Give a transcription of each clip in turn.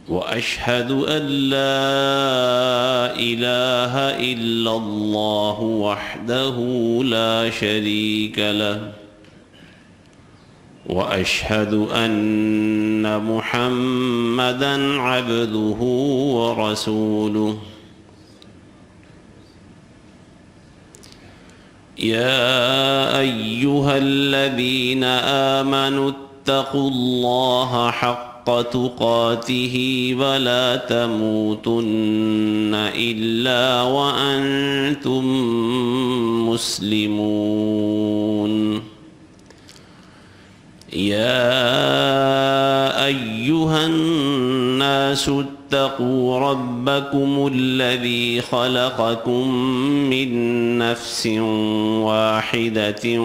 وأشهد أن لا إله إلا الله وحده لا شريك له، وأشهد أن محمدًا عبده ورسوله. يا أيها الذين آمنوا اتقوا الله حق تقاته ولا تموتن إلا وأنتم مسلمون. يا أيها الناس اتقوا ربكم الذي خلقكم من نفس واحدة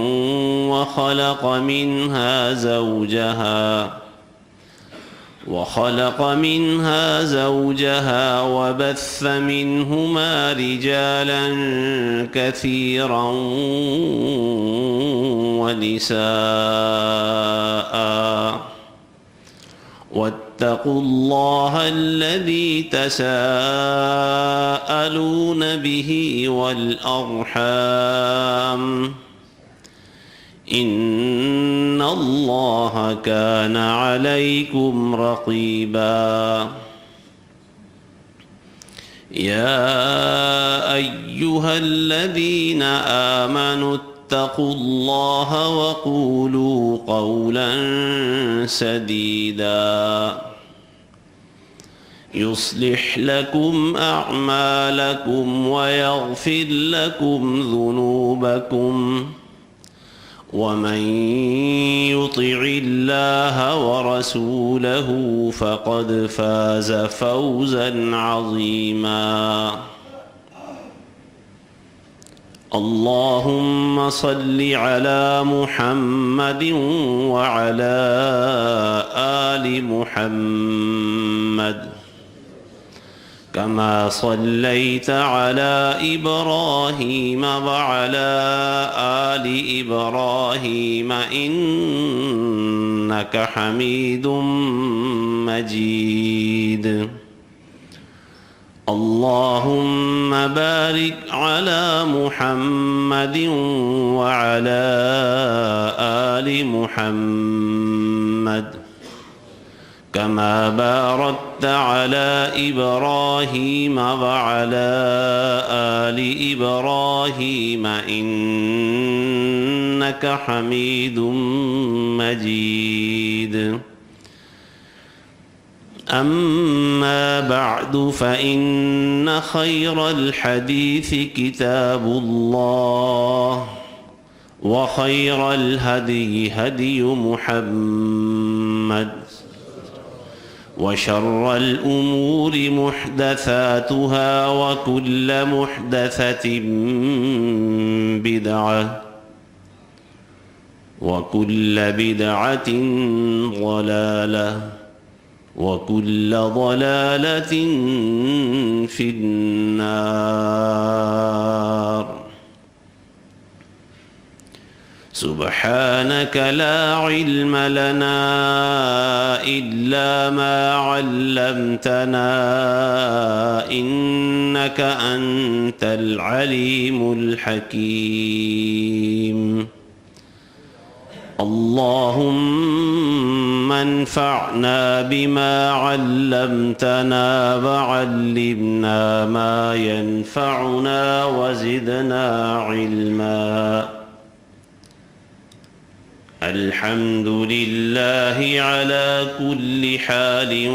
وخلق منها زوجها وبث منهما رجالا كثيرا ونساء، واتقوا الله الذي تساءلون به والأرحام، إن الله كان عليكم رقيبا. يا أيها الذين آمنوا اتقوا الله وقولوا قولا سديدا يصلح لكم أعمالكم ويغفر لكم ذنوبكم، ومن يطع الله ورسوله فقد فاز فوزا عظيما. اللهم صل على محمد وعلى آل محمد كما صليت على إبراهيم وعلى آل إبراهيم إنك حميد مجيد. اللهم بارك على محمد وعلى آل محمد كما باركت على إبراهيم وعلى آل إبراهيم إنك حميد مجيد. أما بعد، فإن خير الحديث كتاب الله، وخير الهدي هدي محمد، وشر الأمور محدثاتها، وكل محدثة بدعة، وكل بدعة ضلالة، وكل ضلالة في النار. سبحانك لا علم لنا إلا ما علمتنا، إنك أنت العليم الحكيم. اللهم انفعنا بما علمتنا، وعلمنا ما ينفعنا، وزدنا علما. الحمد لله على كل حال،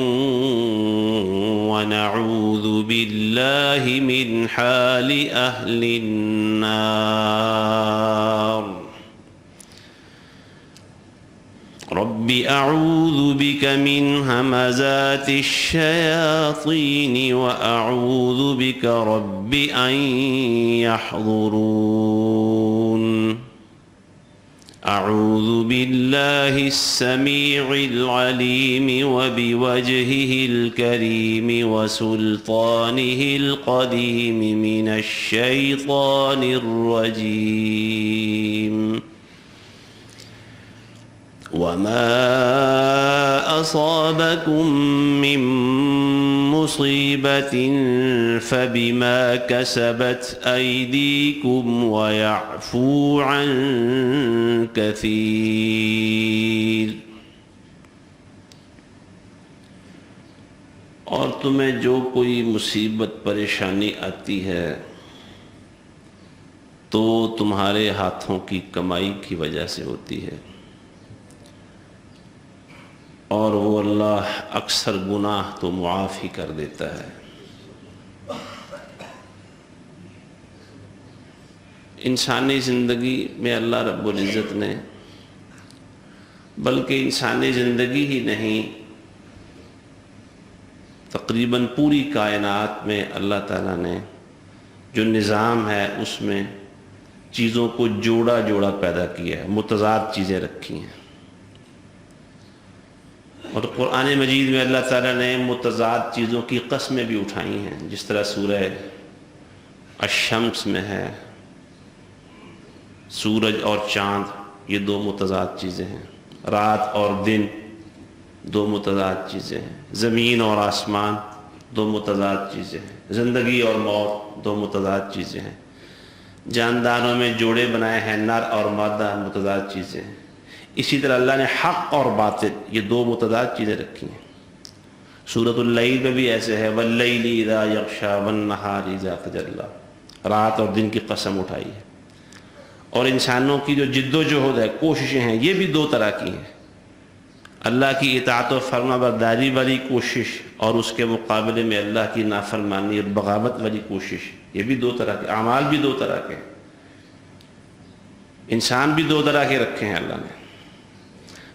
ونعوذ بالله من حال أهل النار. رب أعوذ بك من همزات الشياطين، وأعوذ بك رب أن يحضرون. أعوذ بالله السميع العليم وبوجهه الكريم وسلطانه القديم من الشيطان الرجيم. وما أصابكم من مصيبة فبما كسبت أيديكم ويعفو عن كثير. اور تمہیں جو کوئی مصیبت پریشانی آتی ہے تو تمہارے ہاتھوں کی کمائی کی وجہ سے ہوتی ہے، اور وہ اللہ اکثر گناہ تو معاف ہی کر دیتا ہے. انسانی زندگی میں اللہ رب العزت نے، بلکہ انسانی زندگی ہی نہیں، تقریباً پوری کائنات میں اللہ تعالیٰ نے جو نظام ہے اس میں چیزوں کو جوڑا جوڑا پیدا کیا ہے، متضاد چیزیں رکھی ہیں. اور قرآن مجید میں اللہ تعالیٰ نے متضاد چیزوں کی قسمیں بھی اٹھائی ہیں، جس طرح سورہ الشمس میں ہے، سورج اور چاند یہ دو متضاد چیزیں ہیں، رات اور دن دو متضاد چیزیں ہیں، زمین اور آسمان دو متضاد چیزیں ہیں، زندگی اور موت دو متضاد چیزیں ہیں، جانداروں میں جوڑے بنائے ہیں، نر اور مادہ متضاد چیزیں ہیں. اسی طرح اللہ نے حق اور باطل یہ دو متضاد چیزیں رکھی ہیں. سورۃ اللیل میں بھی ایسے ہے، واللیل اذا یغشی والنہار اذا تجلی، رات اور دن کی قسم اٹھائی ہے. اور انسانوں کی جو جد و جہد ہے، کوششیں ہیں، یہ بھی دو طرح کی ہیں. اللہ کی اطاعت و فرما برداری والی کوشش اور اس کے مقابلے میں اللہ کی نافرمانی اور بغاوت والی کوشش، یہ بھی دو طرح کے اعمال بھی دو طرح کے، انسان بھی دو طرح کے رکھے ہیں اللہ نے.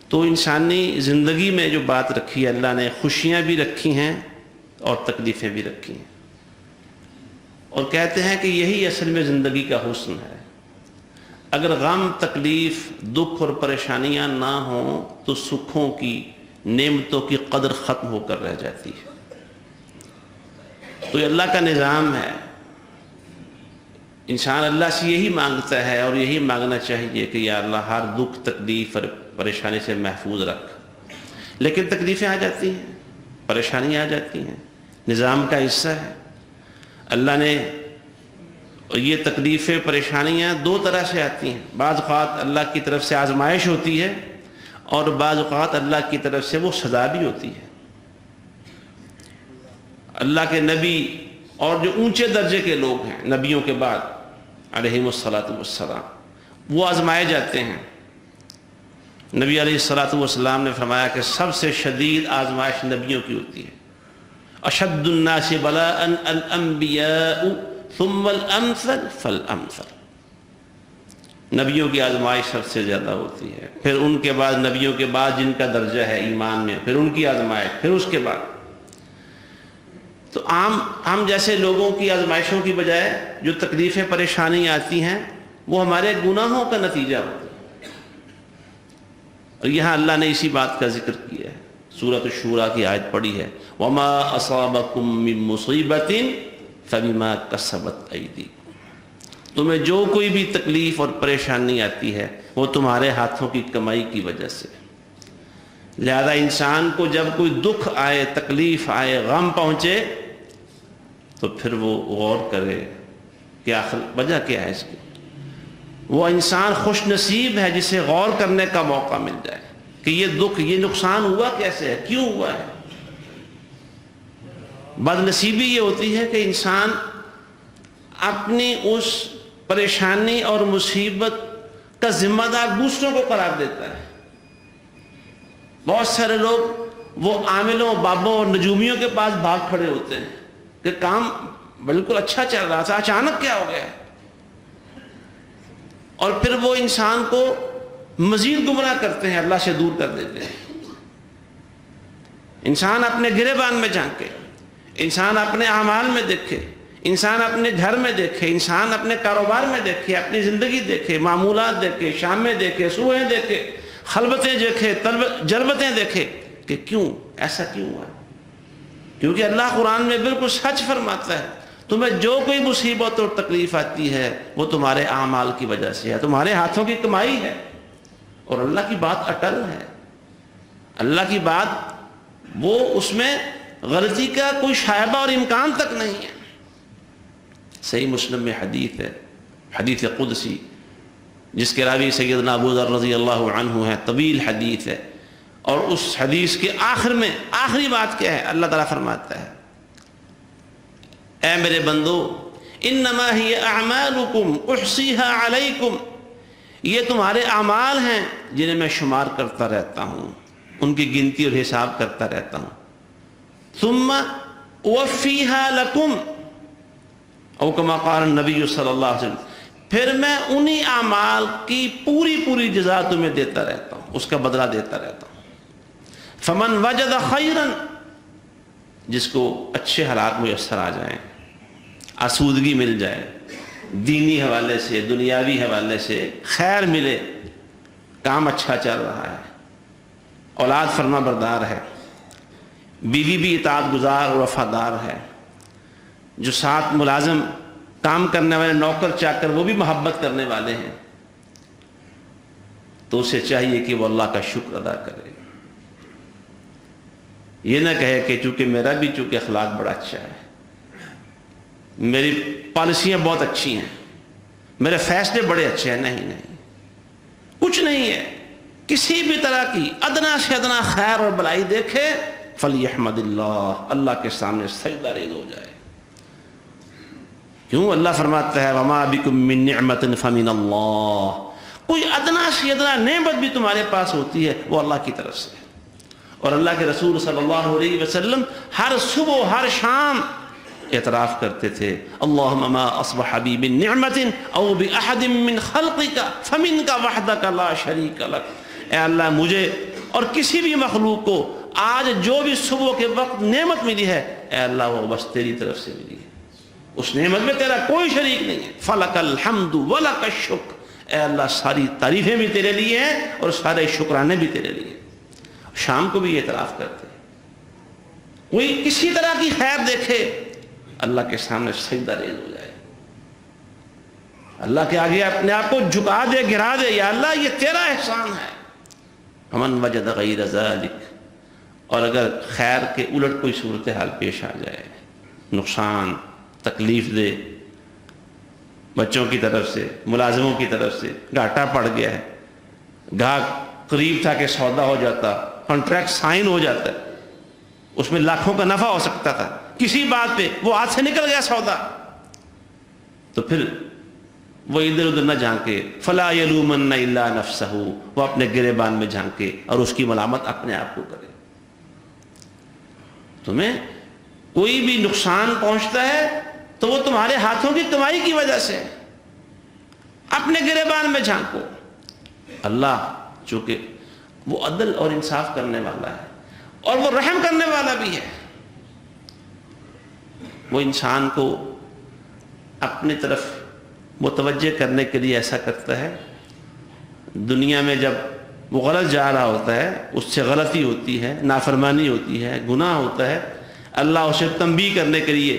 تو انسانی زندگی میں جو بات رکھی ہے اللہ نے، خوشیاں بھی رکھی ہیں اور تکلیفیں بھی رکھی ہیں، اور کہتے ہیں کہ یہی اصل میں زندگی کا حسن ہے. اگر غم، تکلیف، دکھ اور پریشانیاں نہ ہوں تو سکھوں کی، نعمتوں کی قدر ختم ہو کر رہ جاتی ہے. تو یہ اللہ کا نظام ہے. انسان اللہ سے یہی مانگتا ہے اور یہی مانگنا چاہیے کہ یا اللہ ہر دکھ، تکلیف اور پریشانی سے محفوظ رکھ. لیکن تکلیفیں آ جاتی ہیں، پریشانیاں آ جاتی ہیں، نظام کا حصہ ہے. اللہ نے یہ تکلیفیں، پریشانیاں دو طرح سے آتی ہیں. بعض اوقات اللہ کی طرف سے آزمائش ہوتی ہے اور بعض اوقات اللہ کی طرف سے وہ سزا بھی ہوتی ہے. اللہ کے نبی اور جو اونچے درجے کے لوگ ہیں نبیوں کے بعد علیہم الصلاۃ والسلام، وہ آزمائے جاتے ہیں. نبی علیہ الصلاۃ والسلام نے فرمایا کہ سب سے شدید آزمائش نبیوں کی ہوتی ہے. اشد الناس بلاء الانبیاء ثم الامثل فالامثل. نبیوں کی آزمائش سب سے زیادہ ہوتی ہے، پھر ان کے بعد نبیوں کے بعد جن کا درجہ ہے ایمان میں، پھر ان کی آزمائش، پھر اس کے بعد. تو ہم جیسے لوگوں کی آزمائشوں کی بجائے جو تکلیفیں، پریشانی آتی ہیں وہ ہمارے گناہوں کا نتیجہ ہوتی ہے. اور یہاں اللہ نے اسی بات کا ذکر کیا ہے. سورۃ الشورى کی آیت پڑھی ہے، وَمَا أَصَابَكُم مِّن مُّصِيبَةٍ فَبِمَا كَسَبَتْ أَيْدِيكُمْ. تمہیں جو کوئی بھی تکلیف اور پریشانی آتی ہے وہ تمہارے ہاتھوں کی کمائی کی وجہ سے. لہذا انسان کو جب کوئی دکھ آئے، تکلیف آئے، غم پہنچے تو پھر وہ غور کرے کہ آخر وجہ کیا ہے اس کی. وہ انسان خوش نصیب ہے جسے غور کرنے کا موقع مل جائے کہ یہ دکھ، یہ نقصان ہوا کیسے ہے، کیوں ہوا ہے. بد نصیبی یہ ہوتی ہے کہ انسان اپنی اس پریشانی اور مصیبت کا ذمہ دار دوسروں کو قرار دیتا ہے. بہت سارے لوگ وہ عاملوں، بابوں اور نجومیوں کے پاس بھاگ کھڑے ہوتے ہیں کہ کام بالکل اچھا چل رہا تھا، اچانک کیا ہو گیا. اور پھر وہ انسان کو مزید گمراہ کرتے ہیں، اللہ سے دور کر دیتے ہیں. انسان اپنے گریبان میں جھانکے، انسان اپنے اعمال میں دیکھے، انسان اپنے گھر میں دیکھے، انسان اپنے کاروبار میں دیکھے، اپنی زندگی دیکھے، معمولات دیکھے، شامیں دیکھے، صبحیں دیکھے، خلوتیں دیکھے، جلبتیں دیکھے کہ کیوں ایسا کیوں ہوا. کیونکہ اللہ قرآن میں بالکل سچ فرماتا ہے، تمہیں جو کوئی مصیبت اور تکلیف آتی ہے وہ تمہارے اعمال کی وجہ سے ہے، تمہارے ہاتھوں کی کمائی ہے. اور اللہ کی بات اٹل ہے. اللہ کی بات وہ اس میں غلطی کا کوئی شائبہ اور امکان تک نہیں ہے۔ صحیح مسلم میں حدیث ہے، حدیث قدسی، جس کے راوی سیدنا ابو ذر رضی اللہ عنہ ہے، طویل حدیث ہے، اور اس حدیث کے آخر میں آخری بات کیا ہے؟ اللہ تعالیٰ فرماتا ہے اے میرے بندو انما ہی اعمالکم احصیها علیکم، یہ تمہارے اعمال ہیں جنہیں میں شمار کرتا رہتا ہوں، ان کی گنتی اور حساب کرتا رہتا ہوں، ثم اوفیها لکم، او کما قال النبی صلی اللہ علیہ وسلم، پھر میں انہی اعمال کی پوری جزا تمہیں دیتا رہتا ہوں، اس کا بدلہ دیتا رہتا ہوں۔ فمن وجد خیرا، جس کو اچھے حالات میسر آ جائیں، آسودگی مل جائے، دینی حوالے سے دنیاوی حوالے سے خیر ملے، کام اچھا چل رہا ہے، اولاد فرما بردار ہے، بیوی بھی اطاعت گزار اور وفادار ہے، جو ساتھ ملازم کام کرنے والے نوکر چاکر وہ بھی محبت کرنے والے ہیں، تو اسے چاہیے کہ وہ اللہ کا شکر ادا کرے، یہ نہ کہے کہ چونکہ میرا بھی چونکہ اخلاق بڑا اچھا ہے، میری پالیسیاں بہت اچھی ہیں، میرے فیصلے بڑے اچھے ہیں۔ نہیں، کچھ نہیں ہے، کسی بھی طرح کی ادنا سے ادنا خیر اور بلائی دیکھے فلیحمد اللہ، اللہ کے سامنے سجدہ ریز ہو جائے۔ کیوں؟ اللہ فرماتا ہے وما بکم من نعمت فمن اللہ، کوئی ادنا سے ادنا نعمت بھی تمہارے پاس ہوتی ہے وہ اللہ کی طرف سے۔ اور اللہ کے رسول صلی اللہ علیہ وسلم ہر صبح ہر شام اعتراف کرتے تھے اللہم ما اصبح بی من نعمت او باحد من خلقک فمنک وحدک لا شریک لک، اے اللہ مجھے اور کسی بھی مخلوق کو آج جو بھی صبح کے وقت نعمت ملی ہے، اے اللہ وہ بس تیری طرف سے ملی ہے، اس نعمت میں تیرا کوئی شریک نہیں ہے۔ فلک الحمد ولک الشکر، اے اللہ ساری تعریفیں بھی تیرے لیے ہیں اور سارے شکرانے بھی تیرے لیے۔ شام کو بھی یہ اعتراف کرتے ہیں، کوئی کسی طرح کی خیر دیکھے اللہ کے سامنے سجدہ ریز ہو جائے، اللہ کے آگے اپنے آپ کو جھکا دے، گرا دے، یا اللہ یہ تیرا احسان ہے۔ فمن وجد غیر ذلک، اور اگر خیر کے الٹ کوئی صورتحال پیش آ جائے، نقصان، تکلیف دے، بچوں کی طرف سے، ملازموں کی طرف سے گھاٹا پڑ گیا ہے، گاہک قریب تھا کہ سودا ہو جاتا، کانٹریکٹ سائن ہو جاتا ہے، اس میں لاکھوں کا نفع ہو سکتا تھا، کسی بات پہ وہ ہاتھ سے نکل گیا سودا، تو پھر وہ ادھر ادھر نہ جھانکے، فلا یلومن الا نفسہ، وہ اپنے گریبان میں جھانکے اور اس کی ملامت اپنے آپ کو کرے۔ تمہیں کوئی بھی نقصان پہنچتا ہے تو وہ تمہارے ہاتھوں کی کمائی کی وجہ سے، اپنے گریبان میں جھانکو۔ اللہ چونکہ وہ عدل اور انصاف کرنے والا ہے اور وہ رحم کرنے والا بھی ہے، وہ انسان کو اپنی طرف متوجہ کرنے کے لیے ایسا کرتا ہے۔ دنیا میں جب وہ غلط جا رہا ہوتا ہے، اس سے غلطی ہوتی ہے، نافرمانی ہوتی ہے، گناہ ہوتا ہے، اللہ اسے تنبیہ کرنے کے لیے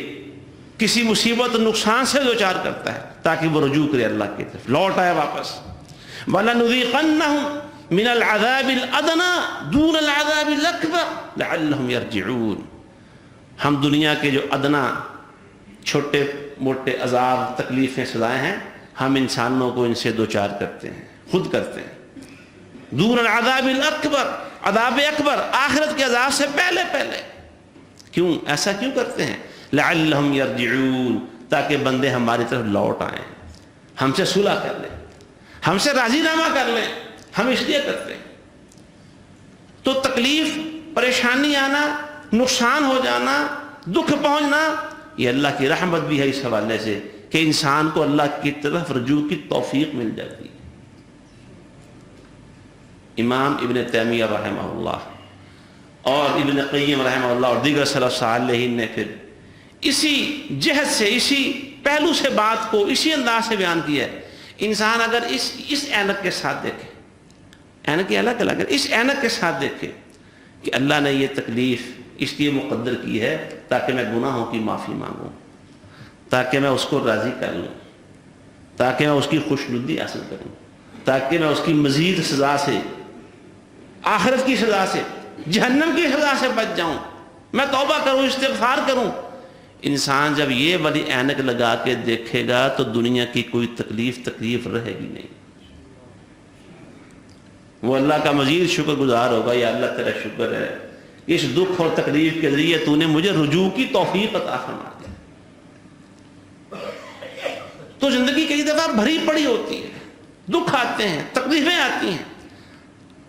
کسی مصیبت اور نقصان سے دوچار کرتا ہے تاکہ وہ رجوع کرے اللہ کی طرف، لوٹ آئے واپس۔ وَلَنُذِيقَنَّهُمْ مِنَ الْعَذَابِ الْأَدْنَى دُونَ الْعَذَابِ الْأَكْبَرِ لَعَلَّهُمْ يَرْجِعُونَ، ہم دنیا کے جو ادنا چھوٹے موٹے عذاب، تکلیفیں، سزائیں ہیں، ہم انسانوں کو ان سے دوچار کرتے ہیں، خود کرتے ہیں۔ دون العذاب الاکبر، عذاب اکبر، آخرت کے عذاب سے پہلے پہلے۔ کیوں ایسا کیوں کرتے ہیں؟ لعلہم یرجعون، تاکہ بندے ہماری طرف لوٹ آئیں، ہم سے صلح کر لیں، ہم سے راضی نامہ کر لیں، ہم اس لیے کرتے ہیں۔ تو تکلیف، پریشانی آنا، نقصان ہو جانا، دکھ پہنچنا، یہ اللہ کی رحمت بھی ہے اس حوالے سے کہ انسان کو اللہ کی طرف رجوع کی توفیق مل جاتی ہے۔ امام ابن تیمیہ رحمہ اللہ اور ابن قیم رحمہ اللہ اور دیگر سلف صالحین نے پھر اسی جہت سے، اسی پہلو سے بات کو اسی انداز سے بیان کیا ہے۔ انسان اگر اس اینک کے ساتھ دیکھے، اینک الگ الگ، اس اینک کے ساتھ دیکھے کہ اللہ نے یہ تکلیف اس لیے مقدر کی ہے تاکہ میں گناہوں کی معافی مانگوں، تاکہ میں اس کو راضی کر لوں، تاکہ میں اس کی خوشنودی حاصل کروں، تاکہ میں اس کی مزید سزا سے، آخرت کی سزا سے جہنم کی سزا سے بچ جاؤں، میں توبہ کروں، استغفار کروں۔ انسان جب یہ والی اینک لگا کے دیکھے گا تو دنیا کی کوئی تکلیف رہے گی نہیں، وہ اللہ کا مزید شکر گزار ہوگا، یا اللہ تیرا شکر ہے اس دکھ اور تکلیف کے ذریعے تو نے مجھے رجوع کی توفیق عطا فرما دی۔ تو زندگی کئی دفعہ بھری پڑی ہوتی ہے، دکھ آتے ہیں، تکلیفیں آتی ہیں،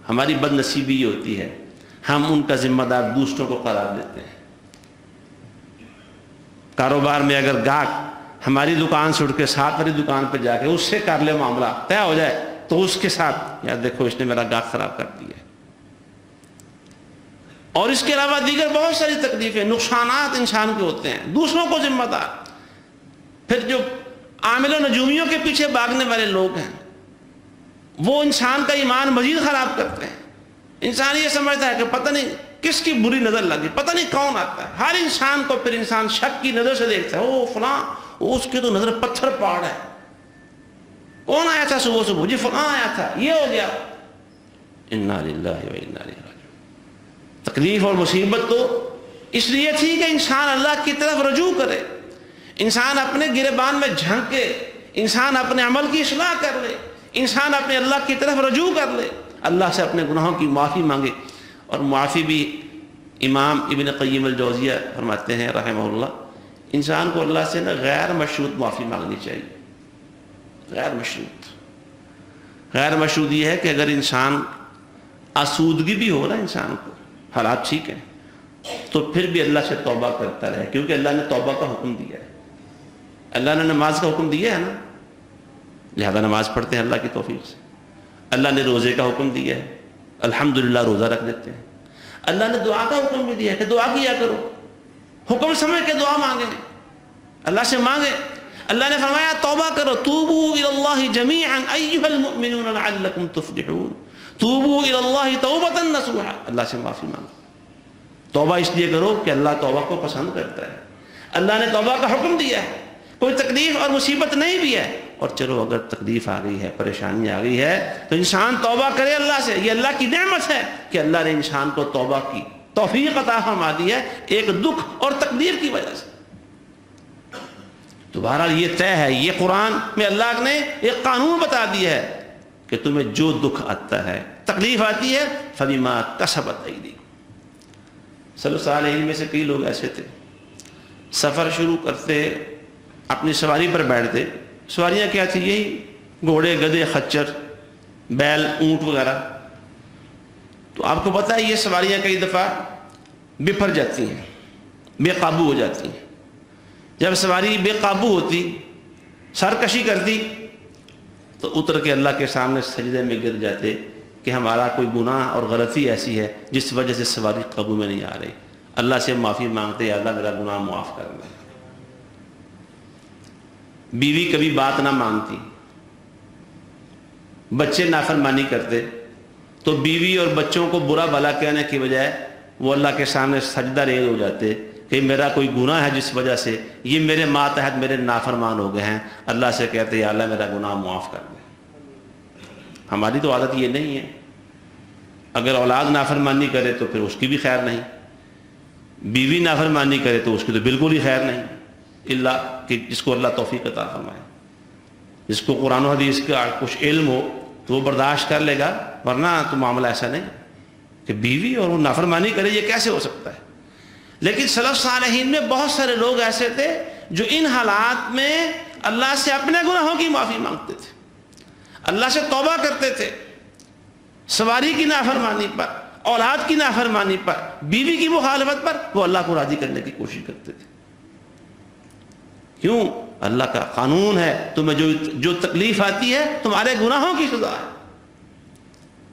ہماری بد نصیبی یہ ہوتی ہے ہم ان کا ذمہ دار دوسروں کو قرار دیتے ہیں۔ کاروبار میں اگر گاہک ہماری دکان سے اٹھ کے ساتھ والی دکان پہ جا کے اس سے کر لے معاملہ طے ہو جائے تو اس کے ساتھ یار دیکھو اس نے میرا گاہک خراب کر دیا ہے۔ اور اس کے علاوہ دیگر بہت ساری تکلیفیں، نقصانات انسان کے ہوتے ہیں، دوسروں کو ذمہ دار۔ پھر جو عامل و نجومیوں کے پیچھے بھاگنے والے لوگ ہیں وہ انسان کا ایمان مزید خراب کرتے ہیں۔ انسان یہ سمجھتا ہے کہ پتہ نہیں کس کی بری نظر لگی، پتہ نہیں کون آتا ہے، ہر انسان کو پھر انسان شک کی نظر سے دیکھتا ہے، او فلاں اس کی تو نظر پتھر پاڑ ہے، کون آیا تھا صبح جی فلاں آیا تھا، یہ ہو گیا۔ انا للہ و انا الیہ راجعون۔ تکلیف اور مصیبت تو اس لیے تھی کہ انسان اللہ کی طرف رجوع کرے، انسان اپنے گریبان میں جھانکے، انسان اپنے عمل کی اصلاح کر لے، انسان اپنے اللہ کی طرف رجوع کر لے، اللہ سے اپنے گناہوں کی معافی مانگے۔ اور معافی بھی امام ابن قیم الجوزیہ فرماتے ہیں رحمہ اللہ، انسان کو اللہ سے نا غیر مشروط معافی مانگنی چاہیے۔ غیر مشروط یہ ہے کہ اگر انسان آسودگی بھی ہو نا انسان کو، حالات ٹھیک ہیں، تو پھر بھی اللہ سے توبہ کرتا رہے، کیونکہ اللہ نے توبہ کا حکم دیا ہے، اللہ نے نماز کا حکم دیا ہے نا، لہذا نماز پڑھتے ہیں اللہ کی توفیق سے۔ اللہ نے روزے کا حکم دیا ہے، الحمدللہ روزہ رکھ لیتے ہیں۔ اللہ نے دعا کا حکم بھی دیا ہے کہ دعا کیا کرو، حکم سمجھ کے دعا مانگیں، اللہ سے مانگیں۔ اللہ نے فرمایا توبہ کرو، توبوا الی اللہ جمیعا ایھا المؤمنون لعلکم تفلحون، توبوا الی اللہ توبۃ نصوحا، اللہ سے معافی مانگو۔ توبہ اس لیے کرو کہ اللہ توبہ کو پسند کرتا ہے، اللہ نے توبہ کا حکم دیا ہے، کوئی تکلیف اور مصیبت نہیں بھی ہے، اور چلو اگر تکلیف آ گئی ہے، پریشانی آ گئی ہے تو انسان توبہ کرے اللہ سے۔ یہ اللہ کی نعمت ہے کہ اللہ نے انسان کو توبہ کی توفیق عطا فرما دی ہے ایک دکھ اور تکلیف کی وجہ سے۔ تو بہرحال یہ طے ہے، یہ قرآن میں اللہ نے ایک قانون بتا دیا ہے کہ تمہیں جو دکھ آتا ہے، تکلیف آتی ہے، فبما کسبت ایدیکم۔ سلف صالحین میں سے کئی لوگ ایسے تھے، سفر شروع کرتے اپنی سواری پر بیٹھتے، سواریاں کیا تھی؟ یہی گھوڑے، گدھے، خچر، بیل، اونٹ وغیرہ۔ تو آپ کو پتہ ہے یہ سواریاں کئی دفعہ بپھر جاتی ہیں، بے قابو ہو جاتی ہیں۔ جب سواری بے قابو ہوتی، سرکشی کرتی، تو اتر کے اللہ کے سامنے سجدے میں گر جاتے کہ ہمارا کوئی گناہ اور غلطی ایسی ہے جس وجہ سے سواری قابو میں نہیں آ رہی۔ اللہ سے معافی مانگتے، یا اللہ میرا گناہ معاف کر دے۔ بیوی کبھی بات نہ مانتی، بچے نافرمانی کرتے، تو بیوی اور بچوں کو برا بھلا کہنے کی بجائے وہ اللہ کے سامنے سجدہ ریز ہو جاتے کہ میرا کوئی گناہ ہے جس وجہ سے یہ میرے ماتحت میرے نافرمان ہو گئے ہیں، اللہ سے کہتے یا اللہ میرا گناہ معاف کر دے۔ ہماری تو عادت یہ نہیں ہے، اگر اولاد نافرمانی کرے تو پھر اس کی بھی خیر نہیں، بیوی نافرمانی کرے تو اس کی تو بالکل ہی خیر نہیں، اللہ کہ جس کو اللہ توفیق عطا فرمائے، جس کو قرآن و حدیث کا کچھ علم ہو تو وہ برداشت کر لے گا، ورنہ تو معاملہ ایسا نہیں کہ بیوی اور وہ نافرمانی کرے، یہ کیسے ہو سکتا ہے۔ لیکن سلف صالحین میں بہت سارے لوگ ایسے تھے جو ان حالات میں اللہ سے اپنے گناہوں کی معافی مانگتے تھے، اللہ سے توبہ کرتے تھے، سواری کی نافرمانی پر، اولاد کی نافرمانی پر، بیوی کی مخالفت پر وہ اللہ کو راضی کرنے کی کوشش کرتے تھے۔ کیوں؟ اللہ کا قانون ہے، تمہیں جو تکلیف آتی ہے تمہارے گناہوں کی سزا ہے،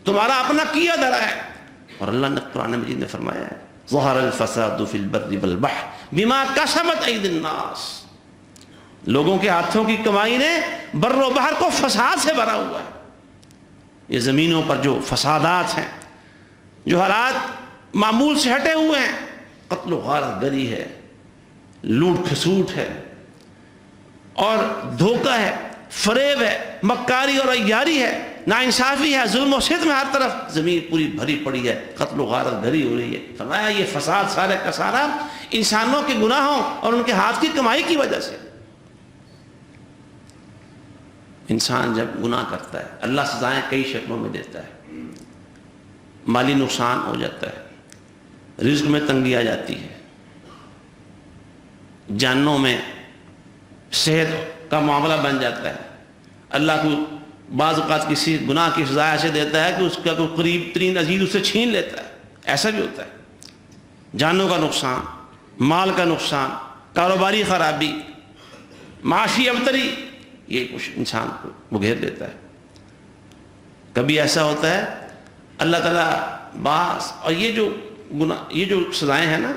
تمہارا اپنا کیا دھرا ہے۔ اور اللہ نے قرآن مجید میں فرمایا ہے ظہر الفساد فی البر والبحر بما کسبت ایدی الناس، لوگوں کے ہاتھوں کی کمائی نے بر و بحر کو فساد سے بھرا ہوا ہے۔ یہ زمینوں پر جو فسادات ہیں، جو حالات معمول سے ہٹے ہوئے ہیں، قتل و غارت گری ہے، لوٹ کھسوٹ ہے، اور دھوکہ ہے، فریب ہے، مکاری اور عیاری ہے، ناانصافی ہے، ظلم و ستم، ہر طرف زمین پوری بھری پڑی ہے، قتل و غارت بھری ہو رہی ہے. فرمایا یہ فساد سارے کا سارا انسانوں کے گناہوں اور ان کے ہاتھ کی کمائی کی وجہ سے. انسان جب گناہ کرتا ہے اللہ سزائیں کئی شکلوں میں دیتا ہے. مالی نقصان ہو جاتا ہے، رزق میں تنگی آ جاتی ہے، جانوں میں صحت کا معاملہ بن جاتا ہے. اللہ کو بعض اوقات کسی گناہ کی سزا ایسے دیتا ہے کہ اس کا کوئی قریب ترین عزیز اسے چھین لیتا ہے. ایسا بھی ہوتا ہے. جانوں کا نقصان، مال کا نقصان، کاروباری خرابی، معاشی ابتری، یہ کچھ انسان کو وہ گھیر لیتا ہے. کبھی ایسا ہوتا ہے اللہ تعالیٰ بعض، اور یہ جو گناہ، یہ جو سزائیں ہیں نا،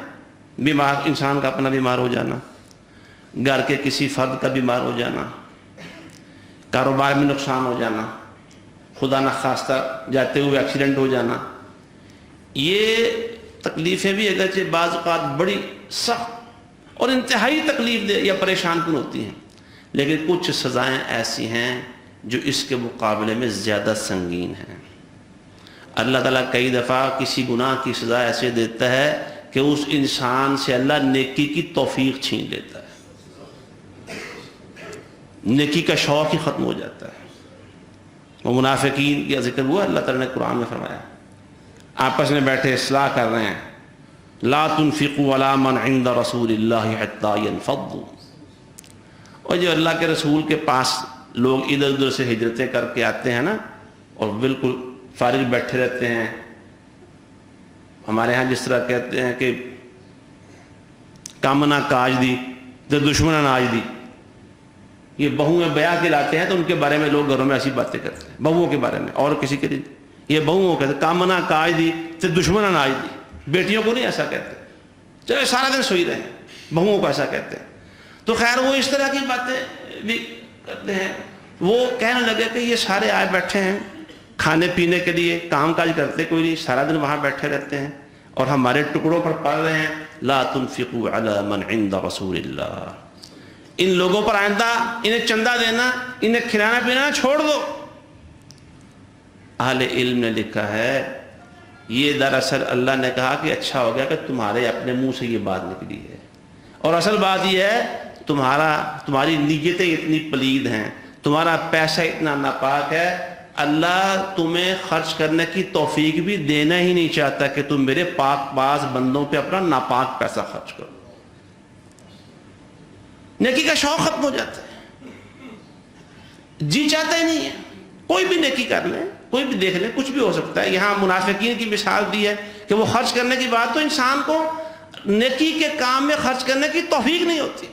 بیمار انسان کا اپنا بیمار ہو جانا، گھر کے کسی فرد کا بیمار ہو جانا، کاروبار میں نقصان ہو جانا، خدا نخواستہ جاتے ہوئے ایکسیڈنٹ ہو جانا، یہ تکلیفیں بھی اگرچہ بعض اوقات بڑی سخت اور انتہائی تکلیف دہ یا پریشان کن ہوتی ہیں، لیکن کچھ سزائیں ایسی ہیں جو اس کے مقابلے میں زیادہ سنگین ہیں. اللہ تعالیٰ کئی دفعہ کسی گناہ کی سزا ایسے دیتا ہے کہ اس انسان سے اللہ نیکی کی توفیق چھین لیتا ہے، نیکی کا شوق ہی ختم ہو جاتا ہے. وہ منافقین کا ذکر ہوا، اللہ تعالیٰ نے قرآن میں فرمایا، آپس میں بیٹھے اصلاح کر رہے ہیں، لا تنفقوا علی من عند رسول اللہ حتی ينفضوا. اور جو اللہ کے رسول کے پاس لوگ ادھر ادھر سے ہجرتیں کر کے آتے ہیں نا، اور بالکل فارغ بیٹھے رہتے ہیں. ہمارے ہاں جس طرح کہتے ہیں کہ کام نہ کاج دی تو دشمن ناج دی. یہ بہویں بیاہ کے لاتے ہیں تو ان کے بارے میں لوگ گھروں میں ایسی باتیں کرتے ہیں، بہوؤں کے بارے میں، اور کسی کے لیے یہ بہوؤں کہتے ہیں کام نہ کاج دی تو دشمن ناج دی. بیٹیوں کو نہیں ایسا کہتے، چلے سارا دن سوئی رہے ہیں، بہوؤں کو ایسا کہتے ہیں. تو خیر وہ اس طرح کی باتیں بھی کرتے ہیں. وہ کہنے لگے کہ یہ سارے آئے بیٹھے ہیں کھانے پینے کے لیے، کام کاج کرتے کوئی نہیں، سارا دن وہاں بیٹھے رہتے ہیں اور ہمارے ٹکڑوں پر پڑھ رہے ہیں لا تنفقوا علی من عند رسول اللہ. ان لوگوں پر آئندہ انہیں چندہ دینا، انہیں کھلانا پینا چھوڑ دو. اہل علم نے لکھا ہے یہ دراصل اللہ نے کہا کہ اچھا ہو گیا کہ تمہارے اپنے منہ سے یہ بات نکلی ہے، اور اصل بات یہ ہے تمہاری نیتیں اتنی پلید ہیں، تمہارا پیسہ اتنا ناپاک ہے، اللہ تمہیں خرچ کرنے کی توفیق بھی دینا ہی نہیں چاہتا کہ تم میرے پاک باز بندوں پہ اپنا ناپاک پیسہ خرچ کرو. نیکی کا شوق ختم ہو جاتا ہے، جی چاہتا ہی نہیں ہے. کوئی بھی نیکی کر لیں، کوئی بھی دیکھ لیں، کچھ بھی ہو سکتا ہے. یہاں منافقین کی مثال دی ہے کہ وہ خرچ کرنے کی بات، تو انسان کو نیکی کے کام میں خرچ کرنے کی توفیق نہیں ہوتی،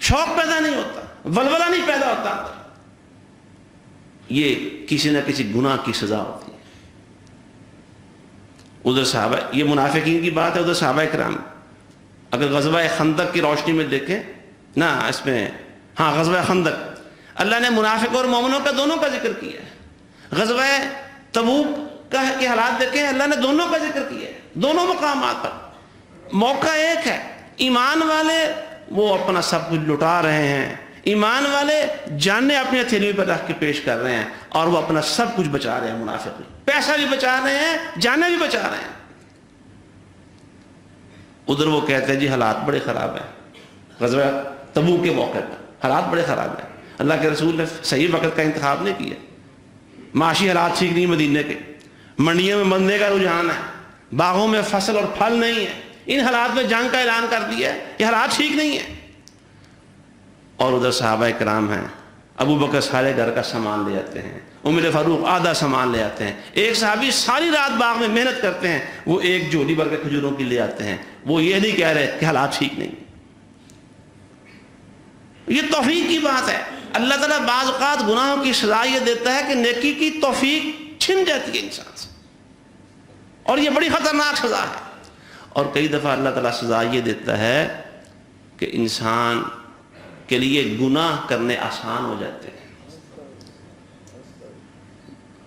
شوق پیدا نہیں ہوتا، ولولہ نہیں پیدا ہوتا. یہ کسی نہ کسی گناہ کی سزا ہوتی ہے. ادھر صحابہ، یہ منافقین کی بات ہے، ادھر صحابہ کرام اگر غزوہ خندق کی روشنی میں دیکھیں نا، اس میں ہاں غزوہ خندق اللہ نے منافق اور مومنوں کا دونوں کا ذکر کیا ہے. غزوہ تبوک کے حالات دیکھیں، اللہ نے دونوں کا ذکر کیا ہے. دونوں مقامات پر موقع ایک ہے، ایمان والے وہ اپنا سب کچھ لٹا رہے ہیں، ایمان والے جانیں اپنی ہتھیلی پر رکھ کے پیش کر رہے ہیں، اور وہ اپنا سب کچھ بچا رہے ہیں. منافق پیسہ بھی بچا رہے ہیں، جانیں بھی بچا رہے ہیں. ادھر وہ کہتے ہیں جی حالات بڑے خراب ہیں. غزوہ تبوک کے موقع پر حالات بڑے خراب ہیں، اللہ کے رسول نے صحیح وقت کا انتخاب نہیں کیا، معاشی حالات ٹھیک نہیں مدینے کے، منڈیوں میں بندنے کا رجحان ہے، باغوں میں فصل اور پھل نہیں ہے، ان حالات میں جنگ کا اعلان کر دیا ہے، یہ حالات ٹھیک نہیں ہیں. اور ادھر صحابہ کرام ہیں، ابو بکر سارے گھر کا سامان لے آتے ہیں، عمر فاروق آدھا سامان لے آتے ہیں، ایک صحابی ساری رات باغ میں محنت کرتے ہیں، وہ ایک جھولی بھر کے کھجوروں کی لے آتے ہیں. وہ یہ نہیں کہہ رہے کہ حالات ٹھیک نہیں. یہ توفیق کی بات ہے. اللہ تعالیٰ بعض اوقات گناہوں کی سزا یہ دیتا ہے کہ نیکی کی توفیق چھن جاتی ہے انسان سے، اور یہ بڑی خطرناک سزا ہے. اور کئی دفعہ اللہ تعالیٰ سزا یہ دیتا ہے کہ انسان کے لیے گناہ کرنے آسان ہو جاتے ہیں.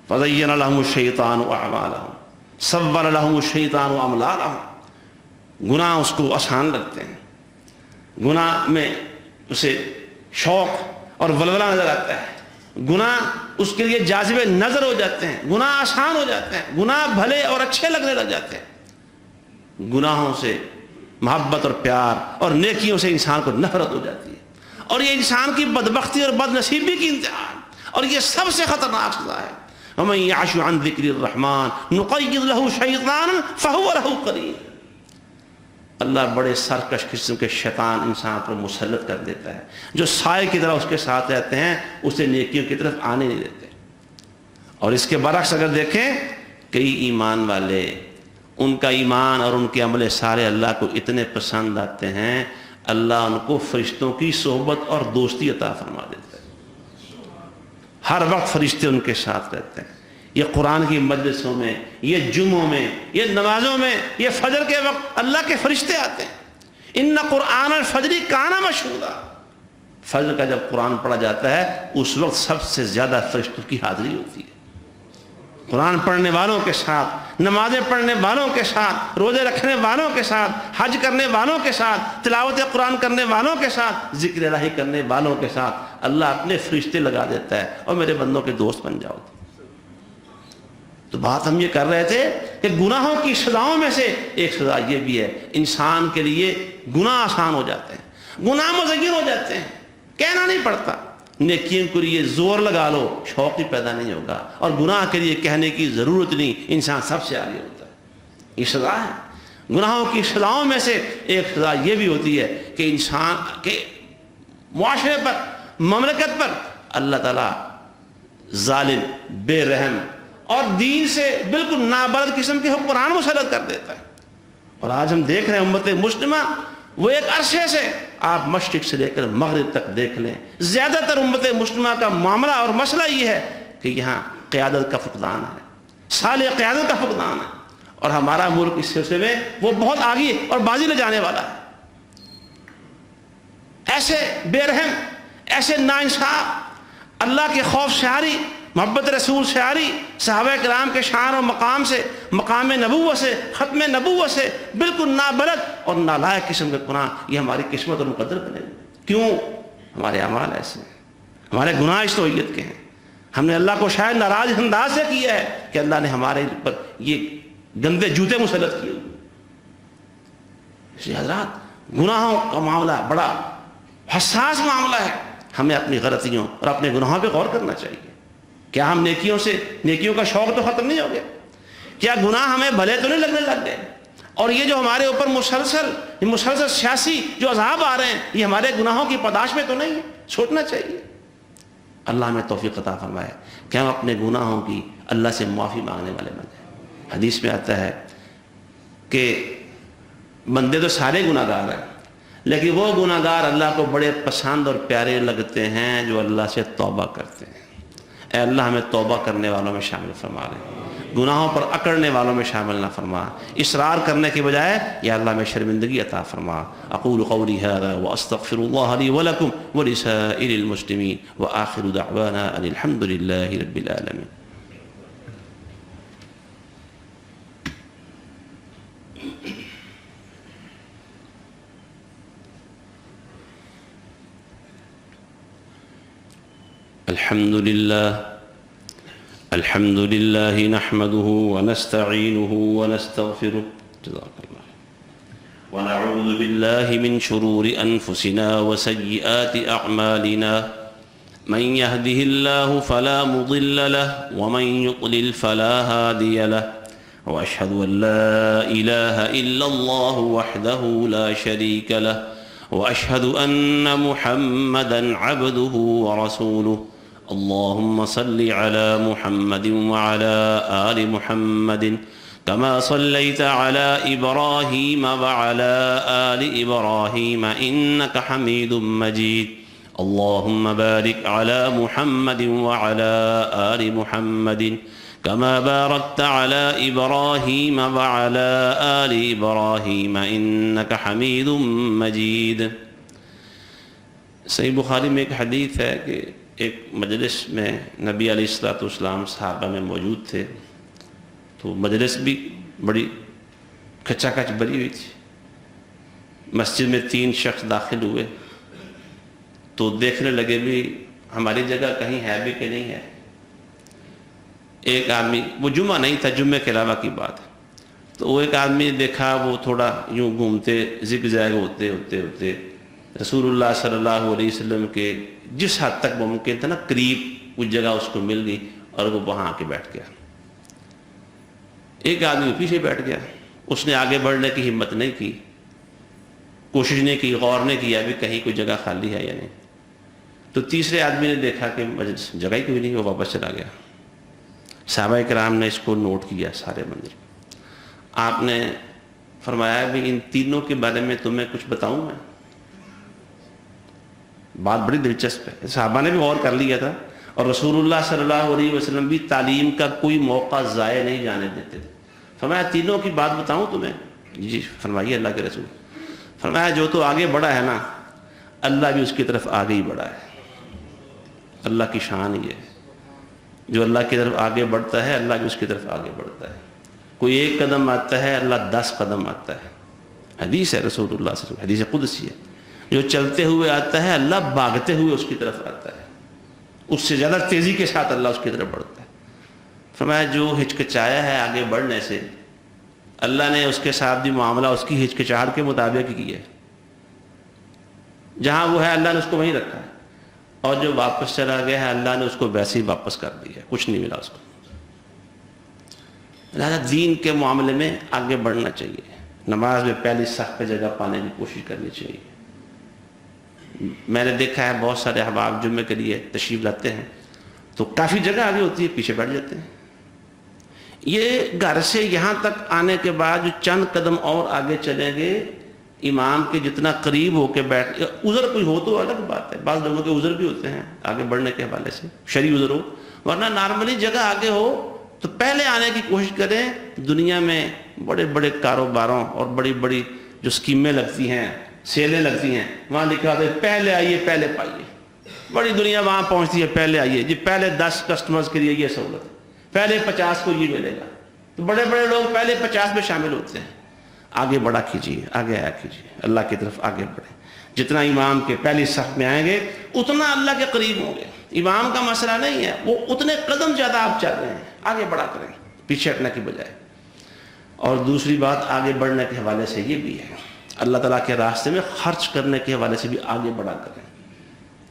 فَزَيَّنَ لَهُمُ الشَّيْطَانُ أَعْمَالَهُمْ سَوَّلَ لَهُمُ الشَّيْطَانُ أَمْلَالَهُمْ. گناہ اس کو آسان لگتے ہیں، گناہ میں اسے شوق اور ولولہ نظر آتا ہے، گناہ اس کے لیے جاذب نظر ہو جاتے ہیں، گناہ آسان ہو جاتے ہیں، گناہ بھلے اور اچھے لگنے لگ جاتے ہیں۔ گناہوں سے محبت اور پیار اور نیکیوں سے انسان کو نفرت ہو جاتی ہے، اور یہ انسان کی بدبختی اور بد نصیبی کی انتہا ہے، اور یہ سب سے خطرناک سزا ہے۔ وَمَن يَعْشُ عَن ذِكْرِ الرَّحْمَٰنِ نُقَيِّضْ لَهُ شَيْطَانًا فَهُوَ لَهُ قَرِينٌ۔ اللہ بڑے سرکش قسم کے شیطان انسان پر مسلط کر دیتا ہے، جو سائے کی طرح اس کے ساتھ رہتے ہیں، اسے نیکیوں کی طرف آنے نہیں دیتے۔ اور اس کے برعکس اگر دیکھیں، کئی ایمان والے، ان کا ایمان اور ان کے عمل سارے اللہ کو اتنے پسند آتے ہیں، اللہ ان کو فرشتوں کی صحبت اور دوستی عطا فرما دیتا ہے۔ ہر وقت فرشتے ان کے ساتھ رہتے ہیں۔ یہ قرآن کی مجلسوں میں، یہ جمعوں میں، یہ نمازوں میں، یہ فجر کے وقت اللہ کے فرشتے آتے ہیں۔ ان قرآن الفجر کان مشہودا، فجر کا جب قرآن پڑھا جاتا ہے اس وقت سب سے زیادہ فرشتوں کی حاضری ہوتی ہے۔ قرآن پڑھنے والوں کے ساتھ، نمازیں پڑھنے والوں کے ساتھ، روزے رکھنے والوں کے ساتھ، حج کرنے والوں کے ساتھ، تلاوت قرآن کرنے والوں کے ساتھ، ذکر الہی کرنے والوں کے ساتھ اللہ اپنے فرشتے لگا دیتا ہے، اور میرے بندوں کے دوست بن جاؤ۔ تو بات ہم یہ کر رہے تھے کہ گناہوں کی سزاؤں میں سے ایک سزا یہ بھی ہے، انسان کے لیے گناہ آسان ہو جاتے ہیں، گناہ مزین ہو جاتے ہیں، کہنا نہیں پڑتا۔ نیکیوں کے لیے زور لگا لو، شوق ہی پیدا نہیں ہوگا، اور گناہ کے لیے کہنے کی ضرورت نہیں، انسان سب سے آگے ہوتا ہے۔ یہ سزا ہے۔ گناہوں کی سزاؤں میں سے ایک سزا یہ بھی ہوتی ہے کہ انسان کے معاشرے پر، مملکت پر اللہ تعالیٰ ظالم، بے رحم اور دین سے بالکل نابلد قسم کے حکمران مسلط کر دیتا ہے۔ اور آج ہم دیکھ رہے ہیں امت مسلمہ، وہ ایک عرصے سے، آپ مشرق سے لے کر مغرب تک دیکھ لیں، زیادہ تر امت مسلمہ کا معاملہ اور مسئلہ یہ ہے کہ یہاں قیادت کا فقدان ہے، صالح قیادت کا فقدان ہے، اور ہمارا ملک اس سلسلے میں وہ بہت آگے اور بازی لے جانے والا ہے۔ ایسے بے رحم، ایسے ناانصاف، اللہ کے خوف سے عاری، محبت رسول سے عاری، صحابہ کرام کے شان و مقام سے، مقام نبوت سے، ختم نبوت سے بالکل نابلد اور نالائق قسم کے گناہ، یہ ہماری قسمت اور مقدر بنے ہوئے۔ کیوں؟ ہمارے اعمال ایسے ہیں، ہمارے گناہ اس نوعیت کے ہیں، ہم نے اللہ کو شاید ناراض انداز سے کیا ہے کہ اللہ نے ہمارے پر یہ گندے جوتے مسلط کیے۔ اس لیے حضرات، گناہوں کا معاملہ بڑا حساس معاملہ ہے، ہمیں اپنی غلطیوں اور اپنے گناہوں پہ غور کرنا چاہیے۔ کیا ہم نیکیوں کا شوق تو ختم نہیں ہو گیا؟ کیا گناہ ہمیں بھلے تو نہیں لگنے لگ گئے؟ اور یہ جو ہمارے اوپر مسلسل سیاسی جو عذاب آ رہے ہیں، یہ ہمارے گناہوں کی پاداش میں تو نہیں ہے؟ سوچنا چاہیے۔ اللہ ہمیں توفیق عطا فرمائے کہ ہم اپنے گناہوں کی اللہ سے معافی مانگنے والے بن جائیں۔ حدیث میں آتا ہے کہ بندے تو سارے گناہ گار ہیں، لیکن وہ گناہ گار اللہ کو بڑے پسند اور پیارے لگتے ہیں جو اللہ سے توبہ کرتے ہیں۔ اے اللہ ہمیں توبہ کرنے والوں میں شامل فرما لے، گناہوں پر اکڑنے والوں میں شامل نہ فرما، اصرار کرنے کے بجائے یا اللہ میں شرمندگی عطا فرما۔ اقول قولی هذا واستغفر الله لي ولكم ولسائر المسلمين واخر دعوانا ان الحمد لله رب العالمين۔ الحمد لله نحمده ونستعينه ونستغفره جزاك الله، ونعوذ بالله من شرور أنفسنا وسيئات أعمالنا، من يهده الله فلا مضل له ومن يضلل فلا هادي له، وأشهد أن لا إله إلا الله وحده لا شريك له، وأشهد أن محمدًا عبده ورسوله۔ اللهم صل على محمد وعلى آل محمد كما صليت على إبراهيم وعلى آل إبراهيم إنك حميد مجيد۔ اللهم بارك على محمد وعلى آل محمد كما باركت على إبراهيم وعلى آل إبراهيم إنك حميد مجيد۔ صحیح بخاری میں ایک حدیث ہے کہ ایک مجلس میں نبی علیہ الصلوۃ والسلام صحابہ میں موجود تھے، تو مجلس بھی بڑی کچا کچ بھری ہوئی تھی۔ مسجد میں 3 شخص داخل ہوئے تو دیکھنے لگے بھی ہماری جگہ کہیں ہے بھی کہ نہیں ہے، ایک آدمی، وہ جمعہ نہیں تھا، جمعے کے علاوہ کی بات ہے، تو وہ ایک آدمی دیکھا وہ تھوڑا یوں گھومتے زگ زیگ ہوتے ہوتے ہوتے رسول اللہ صلی اللہ علیہ وسلم کے جس حد تک ممکن تھا نا قریب کچھ جگہ اس کو مل گئی اور وہ وہاں آ کے بیٹھ گیا۔ ایک آدمی پیچھے بیٹھ گیا، اس نے آگے بڑھنے کی ہمت نہیں کی، کوشش نہیں کی، غور نہیں کیا بھی کہیں کوئی جگہ خالی ہے یا نہیں۔ تو تیسرے آدمی نے دیکھا کہ جگہ ہی کوئی نہیں، وہ واپس چلا گیا۔ صحابہ کرام نے اس کو نوٹ کیا سارے منظر۔ آپ نے فرمایا بھی ان تینوں کے بارے میں تمہیں کچھ بتاؤں میں؟ بات بڑی دلچسپ ہے، صحابہ نے بھی غور کر لیا تھا، اور رسول اللہ صلی اللہ علیہ وسلم بھی تعلیم کا کوئی موقع ضائع نہیں جانے دیتے تھے۔ فرمایا تینوں کی بات بتاؤں تمہیں؟ جی فرمائیے اللہ کے رسول۔ فرمایا جو تو آگے بڑھا ہے نا، اللہ بھی اس کی طرف آگے ہی بڑھا ہے۔ اللہ کی شان یہ ہے، جو اللہ کی طرف آگے بڑھتا ہے اللہ بھی اس کی طرف آگے بڑھتا ہے۔ کوئی ایک قدم آتا ہے اللہ 10 قدم آتا ہے۔ حدیث ہے رسول اللہ صلی اللہ علیہ وسلم، حدیث قدسی ہے، جو چلتے ہوئے آتا ہے اللہ بھاگتے ہوئے اس کی طرف آتا ہے، اس سے زیادہ تیزی کے ساتھ اللہ اس کی طرف بڑھتا ہے۔ فرمایا جو ہچکچایا ہے آگے بڑھنے سے، اللہ نے اس کے ساتھ بھی معاملہ اس کی ہچکچاہٹ کے مطابق ہی کیا ہے۔ جہاں وہ ہے اللہ نے اس کو وہیں رکھا ہے، اور جو واپس چلا گیا ہے اللہ نے اس کو ویسے ہی واپس کر دیا ہے، کچھ نہیں ملا اس کو۔ لہٰذا دین کے معاملے میں آگے بڑھنا چاہیے، نماز میں پہلی صف پہ جگہ پانے کی کوشش کرنی چاہیے۔ میں نے دیکھا ہے بہت سارے احباب جمعے کے لیے تشریف لاتے ہیں تو کافی جگہ آگے ہوتی ہے، پیچھے بیٹھ جاتے ہیں۔ یہ گھر سے یہاں تک آنے کے بعد جو چند قدم اور آگے چلیں گے، امام کے جتنا قریب ہو کے بیٹھ، عذر کوئی ہو تو الگ بات ہے، بعض لوگوں کے عذر بھی ہوتے ہیں آگے بڑھنے کے حوالے سے، شرعی عذر ہو، ورنہ نارملی جگہ آگے ہو تو پہلے آنے کی کوشش کریں۔ دنیا میں بڑے بڑے کاروباروں اور بڑی بڑی جو اسکیمیں لگتی ہیں، سیلیں لگتی ہیں، وہاں لکھا ہوتا ہے پہلے آئیے پہلے پائیے۔ بڑی دنیا وہاں پہنچتی ہے پہلے آئیے جی، پہلے 10 کسٹمرز کے لیے یہ سہولت ہے، پہلے 50 کو یہ ملے گا، تو بڑے بڑے لوگ پہلے 50 میں شامل ہوتے ہیں۔ آگے بڑھا کیجیے، آگے آیا کیجیے، اللہ کی طرف آگے بڑھیں۔ جتنا امام کے پہلی صف میں آئیں گے اتنا اللہ کے قریب ہوں گے۔ امام کا مسئلہ نہیں ہے، وہ اتنے قدم زیادہ آپ چل رہے ہیں، آگے بڑھا کریں پیچھے ہٹنے کی بجائے۔ اور دوسری بات آگے بڑھنے کے حوالے سے یہ بھی ہے، اللہ تعالیٰ کے راستے میں خرچ کرنے کے حوالے سے بھی آگے بڑھا کریں۔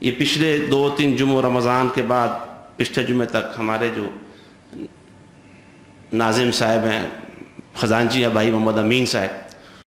یہ پچھلے 2-3 جمعہ رمضان کے بعد پچھلے جمعے تک ہمارے جو ناظم صاحب ہیں، خزانچی ہیں بھائی محمد امین صاحب،